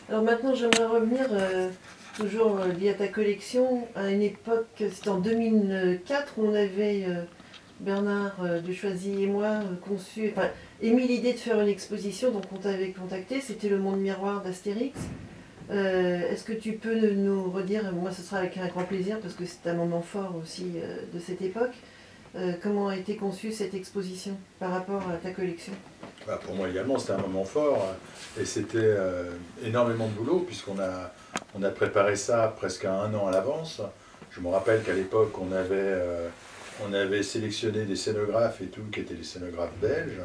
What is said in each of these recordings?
Alors maintenant, j'aimerais revenir, toujours lié à ta collection, à une époque, c'était en 2004, où on avait, Bernard de Choisy et moi, conçu, enfin, émis l'idée de faire une exposition, donc on t'avait contacté, c'était le Monde Miroir d'Astérix. Est-ce que tu peux nous redire, moi ce sera avec un grand plaisir, parce que c'est un moment fort aussi de cette époque, comment a été conçue cette exposition par rapport à ta collection? Bah, pour moi également, c'était un moment fort et c'était énormément de boulot puisqu'on a préparé ça presque un an à l'avance. Je me rappelle qu'à l'époque, on avait sélectionné des scénographes et tout, qui étaient des scénographes belges,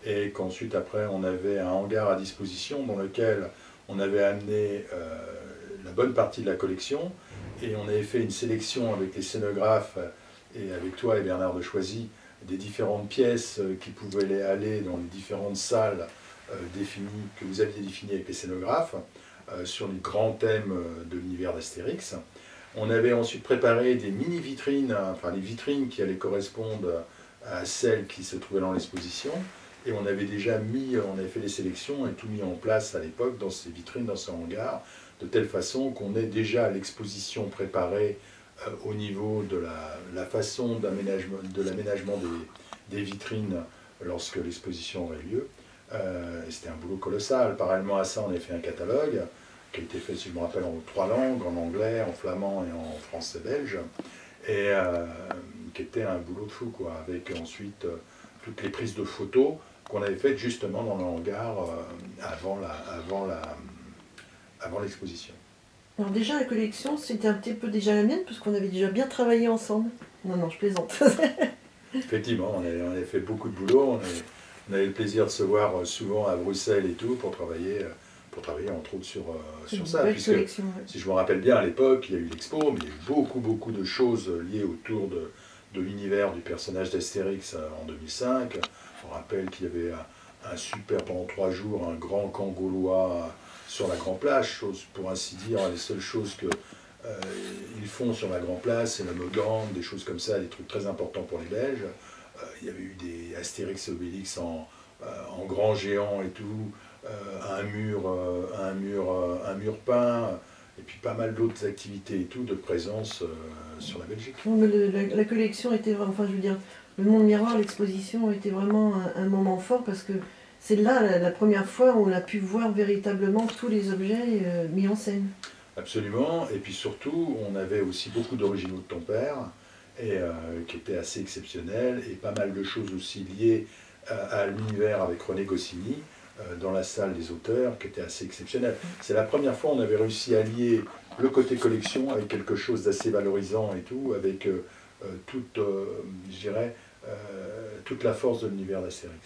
et qu'ensuite, après, on avait un hangar à disposition dans lequel on avait amené la bonne partie de la collection et on avait fait une sélection avec les scénographes et avec toi et Bernard de Choisy des différentes pièces qui pouvaient aller dans les différentes salles définies, que vous aviez définies avec les scénographes, sur les grands thèmes de l'univers d'Astérix. On avait ensuite préparé des mini-vitrines, enfin les vitrines qui allaient correspondre à celles qui se trouvaient dans l'exposition. Et on avait déjà on avait fait les sélections et tout mis en place à l'époque dans ces vitrines, dans ce hangar, de telle façon qu'on ait déjà l'exposition préparée au niveau de la façon de l'aménagement des vitrines lorsque l'exposition aurait lieu. C'était un boulot colossal. Parallèlement à ça, on avait fait un catalogue qui a été fait, si je me rappelle, en 3 langues, en anglais, en flamand et en français-belge, et qui était un boulot de fou, quoi, avec ensuite toutes les prises de photos qu'on avait faites justement dans le hangar avant l'exposition. Alors déjà, la collection, c'était un petit peu déjà la mienne, parce qu'on avait déjà bien travaillé ensemble. Non, non, je plaisante. Effectivement, on avait fait beaucoup de boulot, on avait le plaisir de se voir souvent à Bruxelles et tout pour travailler entre autres sur ça. Puisque, ouais. si je me rappelle bien, à l'époque, il y a eu l'expo, mais il y a eu beaucoup de choses liées autour de l'univers du personnage d'Astérix en 2005. On rappelle qu'il y avait pendant 3 jours, un grand camp gaulois sur la Grand Place, chose, pour ainsi dire, les seules choses que ils font sur la Grand Place, c'est la Meugande, des choses comme ça, des trucs très importants pour les Belges. Il y avait eu des Astérix et Obélix en grand géant et tout, un mur peint, et puis pas mal d'autres activités et tout, de présence sur la Belgique. Non, mais la collection était vraiment, enfin je veux dire, le Monde Miroir, l'exposition était vraiment un moment fort, parce que c'est là la première fois où on a pu voir véritablement tous les objets mis en scène. Absolument, et puis surtout, on avait aussi beaucoup d'originaux de ton père, et qui étaient assez exceptionnels, et pas mal de choses aussi liées à l'univers avec René Goscinny, dans la salle des auteurs, qui était assez exceptionnel. C'est la première fois qu'on avait réussi à lier le côté collection avec quelque chose d'assez valorisant et tout, avec toute, je dirais, toute la force de l'univers d'Astérix.